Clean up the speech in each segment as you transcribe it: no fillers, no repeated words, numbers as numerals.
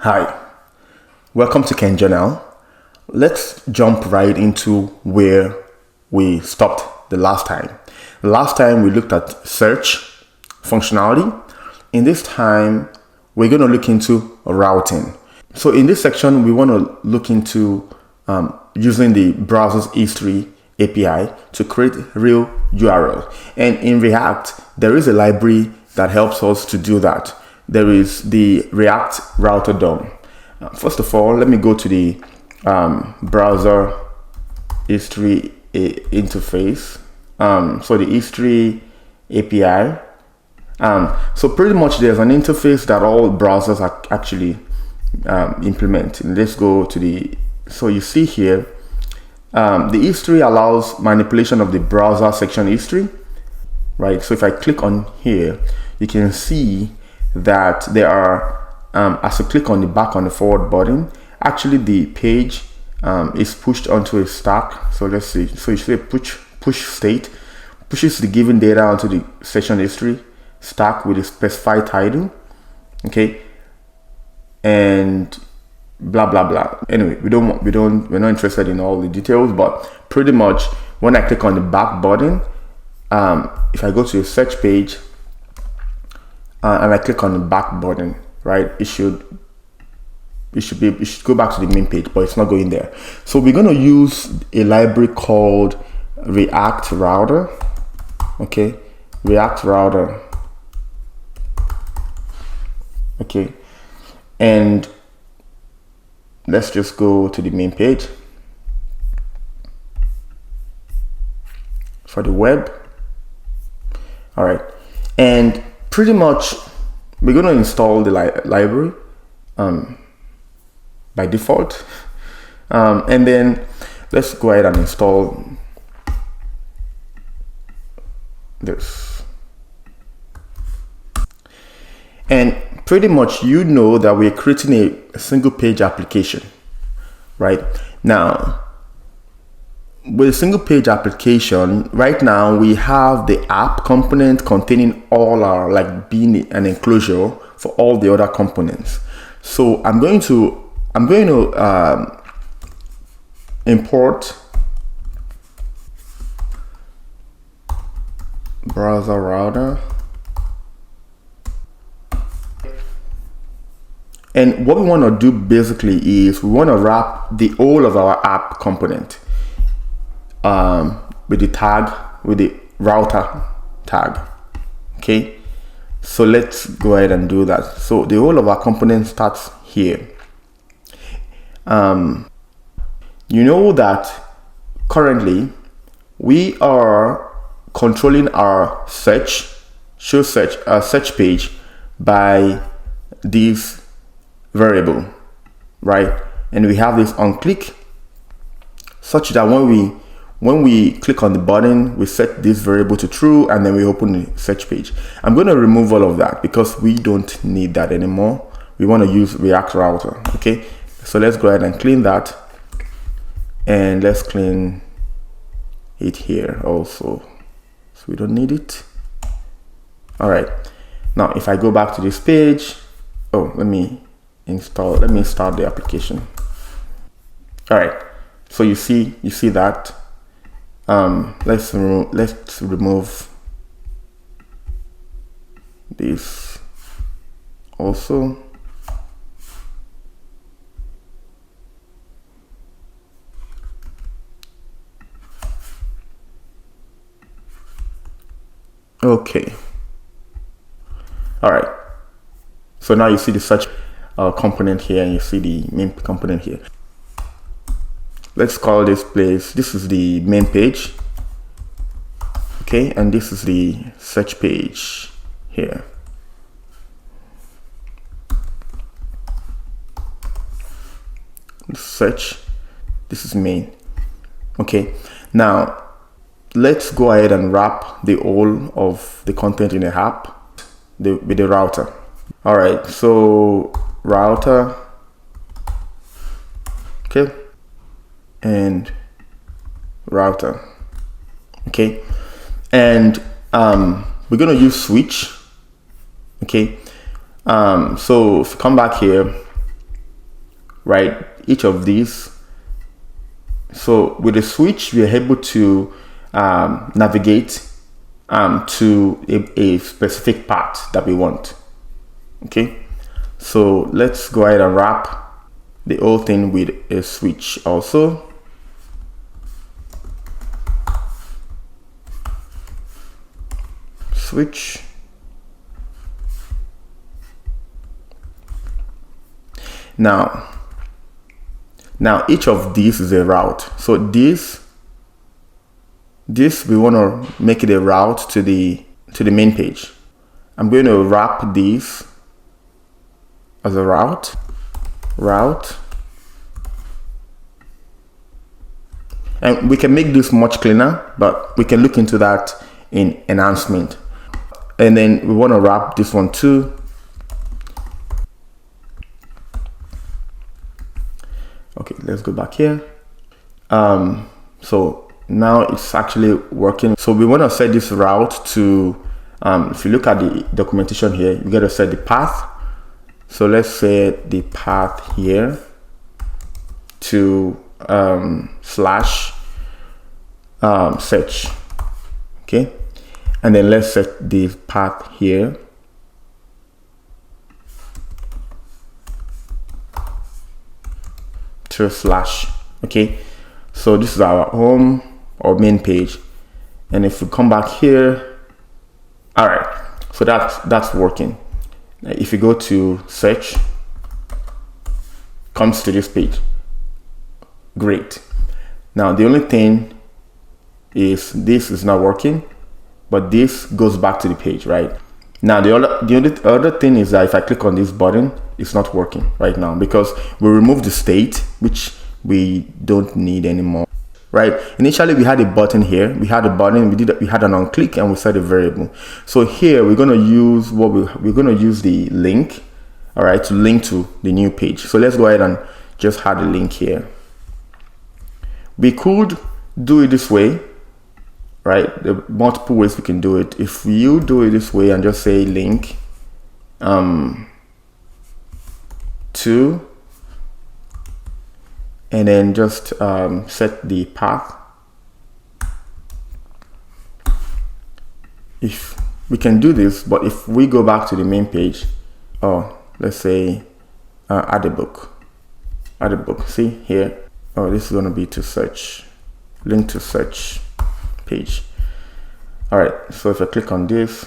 Hi, welcome to Ken Journal. Let's jump right into where we stopped the last time. The last time we looked at search functionality. In this time, we're going to look into routing. So in this section, we want to look into using the browser's history API to create real URL. And in React, there is a library that helps us to do that. There is the React Router DOM. First of all, let me go to the browser history interface. So the history API. So pretty much there's an interface that all browsers are actually implement. And let's go to the, so you see here, the history allows manipulation of the browser section history, right? So if I click on here, you can see that there are, as you click on the back on the forward button, actually the page is pushed onto a stack. So let's see. So you see a push state, pushes the given data onto the session history stack with a specified title, okay, and blah blah blah. Anyway, we're not interested in all the details, but pretty much when I click on the back button, if I go to a search page and I click on the back button, right, it should go back to the main page, but it's not going there. So we're going to use a library called React Router. Okay, React Router. Okay, and let's just go to the main page for the web. All right, and pretty much we're going to install the library by default, and then let's go ahead and install this. And pretty much you know that we're creating a single page application, right? Now with a single page application, right now we have the app component containing all our, like, being an enclosure for all the other components. So I'm going to import browser router. And what we want to do basically is we want to wrap the whole of our app component with the tag, with the router tag. Okay, so let's go ahead and do that. So the whole of our component starts here. You know that currently we are controlling our search page by this variable, right? And we have this on click, such that when we click on the button, we set this variable to true, and then we open the search page. I'm going to remove all of that because we don't need that anymore. We want to use React Router. Okay, so let's go ahead and clean that, and let's clean it here also, so we don't need it. All right, now if I go back to this page, let me start the application. All right, so you see that. Let's remove this also. Okay. All right. So now you see the search component here, and you see the main component here. Let's call this place, this is the main page. Okay, and this is the search page here. Search, this is main. Okay, now let's go ahead and wrap the whole of the content in the app with the router. All right, so router, okay, and router. Okay, and we're gonna use switch. Okay, so if you come back here, right? Each of these. So with the switch, we are able to navigate to a specific path that we want. Okay, so let's go ahead and wrap the whole thing with a switch also. Switch. Now each of these is a route. So this we want to make it a route to the main page. I'm going to wrap these as a route. And we can make this much cleaner, but we can look into that in enhancement. And then we want to wrap this one too. Okay, let's go back here. So now it's actually working. So we want to set this route to, if you look at the documentation here, you got to set the path. So let's set the path here to slash search. Okay, and then let's set the path here to slash. Okay, so this is our home or main page, and if we come back here, all right, so that's working. If you go to search, comes to this page. Great. Now the only thing is this is not working, but this goes back to the page, right? Now the other thing is that if I click on this button, it's not working right now because we removed the state, which we don't need anymore, right? Initially we had a button here, we had an on click, and we set a variable. So here we're going to use we're going to use the link, all right, to link to the new page. So let's go ahead and just add a link here. We could do it this way, right? There are multiple ways we can do it. If you do it this way and just say link to, and then just set the path. If we can do this, but if we go back to the main page, let's say add a book, see here. This is going to be to search, link to search page. All right, so if I click on this,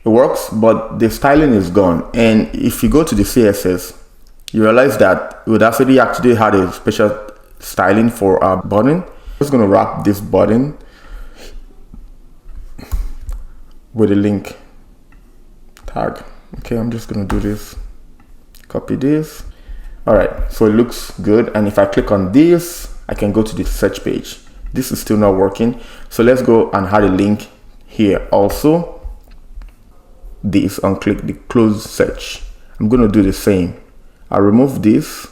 it works, but the styling is gone. And if you go to the CSS, you realize that Udacity actually had a special styling for our button. I'm just going to wrap this button with a link tag. Okay, I'm just going to do this, copy this. All right, so it looks good. And if I click on this, I can go to the search page. This is still not working. So let's go and add a link here also. This, unclick the close search. I'm going to do the same. I'll remove this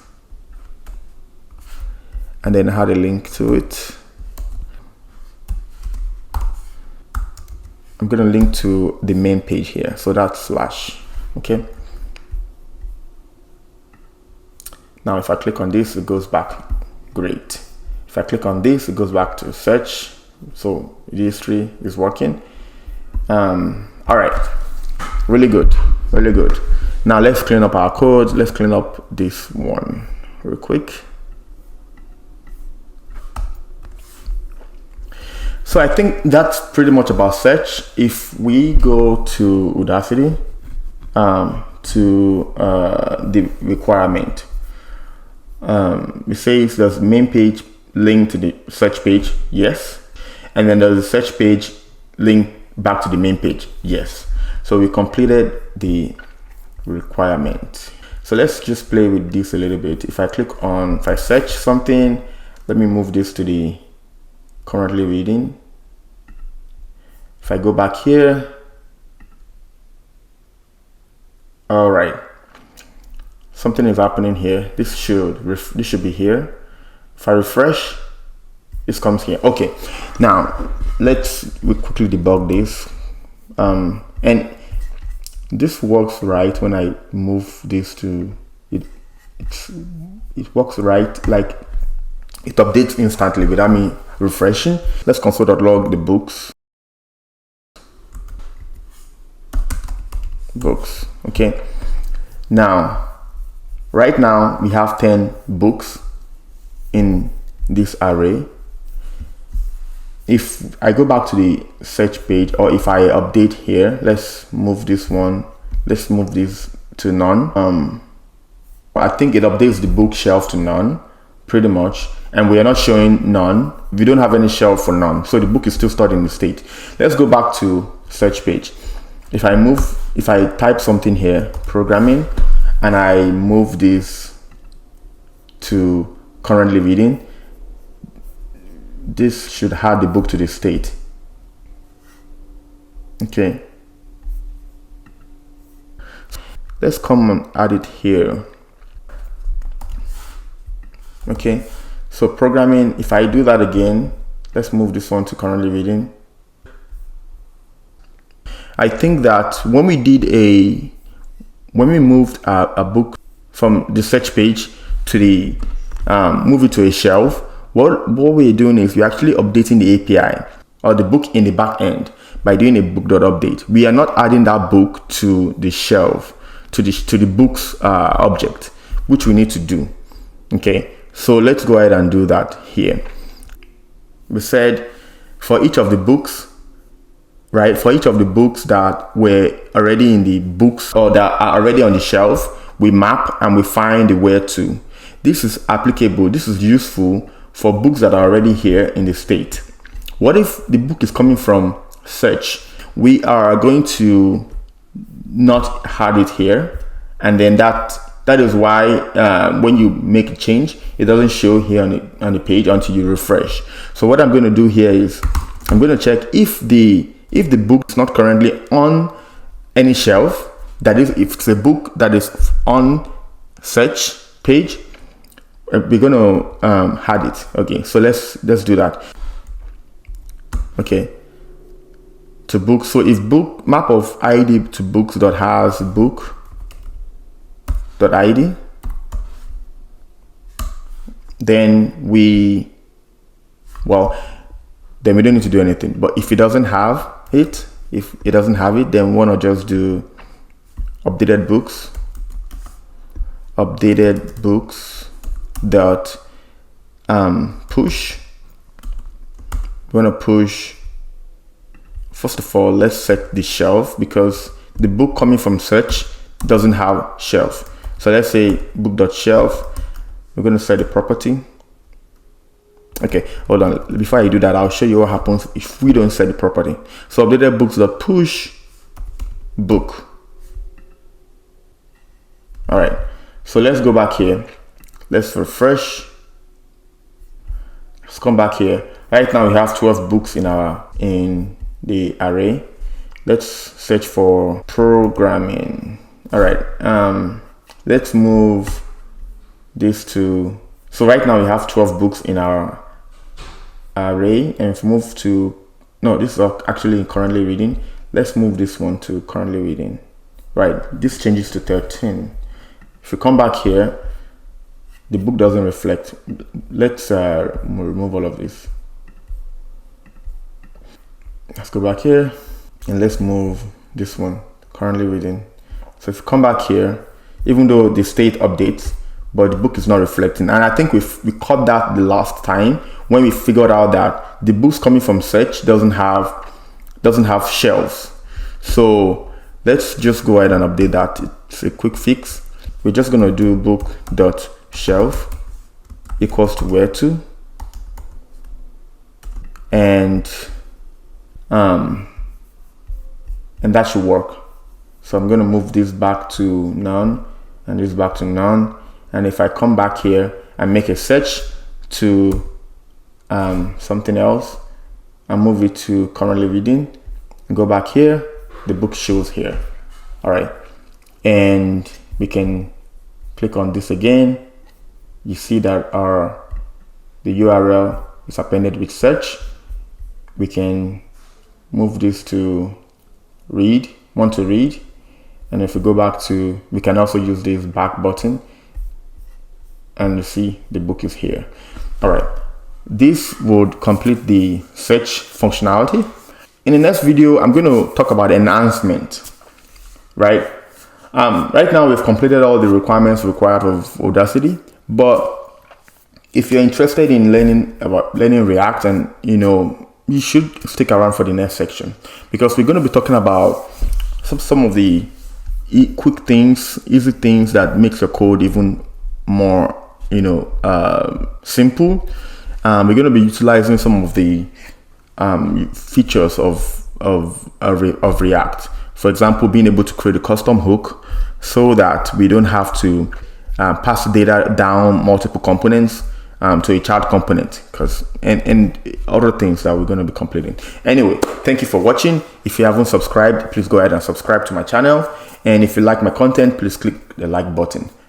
and then add a link to it. I'm going to link to the main page here. So that's slash. Okay. Now, if I click on this, it goes back. Great. If I click on this, it goes back to search. So these three is working. All right. Really good. Really good. Now let's clean up our code. Let's clean up this one real quick. So I think that's pretty much about search. If we go to Udacity, to the requirement, it says there's main page link to the search page, yes, and then there's a search page link back to the main page, yes. So we completed the requirement. So let's just play with this a little bit. If I search something, let me move this to the currently reading. If I go back here, all right, something is happening here. This should be here. If I refresh, this comes here. Okay, now we quickly debug this. And this works right when I move this to it. it works right, like it updates instantly without me refreshing. Let's console.log the books. Okay, now right now we have 10 books in this array. If I go back to the search page, or if I update here, let's move this one, let's move this to none. I think it updates the bookshelf to none pretty much, and we are not showing none. We don't have any shelf for none, so the book is still stored in the state. Let's go back to search page. If I type something here, programming, and I move this to currently reading, this should add the book to the state. Okay, let's come and add it here. Okay, so programming, if I do that again, let's move this one to currently reading. I think that when we moved a book from the search page to the move it to a shelf, what we're doing is we're actually updating the API or the book in the back end by doing a book.update. We are not adding that book to the shelf, to the books object, which we need to do. Okay, so let's go ahead and do that here. We said for each of the books, right, for each of the books that were already in the books or that are already on the shelf, we map and we find the where to. This is applicable, this is useful for books that are already here in the state. What if the book is coming from search? We are going to not have it here, and then that is why when you make a change, it doesn't show here on the page until you refresh. So what I'm going to do here is I'm going to check if the book is not currently on any shelf, that is, if it's a book that is on search page, we're going to add it. Okay, so let's do that. Okay, to books. So if book map of ID to books dot has book dot ID, then we don't need to do anything. But if it doesn't have it, then we want to just do updated books dot push. We want to push, first of all, let's set the shelf, because the book coming from search doesn't have shelf. So let's say book.shelf. We're going to set the property. Okay, hold on. Before I do that, I'll show you what happens if we don't set the property. So updated books.push book. All right, so let's go back here. Let's refresh. Let's come back here. Right now we have 12 books in the array. Let's search for programming. All right, let's move this to, so right now we have 12 books in our array, and if we move to, no, this is actually currently reading. Let's move this one to currently reading. Right, this changes to 13. If we come back here, the book doesn't reflect. Let's remove all of this. Let's go back here and let's move this one, currently reading. So if you come back here, even though the state updates, but the book is not reflecting. And I think we caught that the last time when we figured out that the books coming from search doesn't have shelves. So let's just go ahead and update that. It's a quick fix. We're just going to do book.shelf equals to where to, and that should work. So I'm going to move this back to none and this back to none. And if I come back here and make a search to something else and move it to currently reading and go back here, the book shows here. All right, and we can click on this again. You see that the URL is appended with search. We can move this to want to read, and if we go back to, we can also use this back button and you see the book is here. All right, this would complete the search functionality. In the next video, I'm going to talk about enhancement, right? Right now we've completed all the requirements required of Udacity, but if you're interested in learning React, and you should stick around for the next section, because we're going to be talking about some of the quick things, easy things that makes your code even more simple. We're going to be utilizing some of the features of React. For example, being able to create a custom hook so that we don't have to pass the data down multiple components to a child component, and other things that we're going to be completing. Anyway, thank you for watching. If you haven't subscribed, please go ahead and subscribe to my channel. And if you like my content, please click the like button.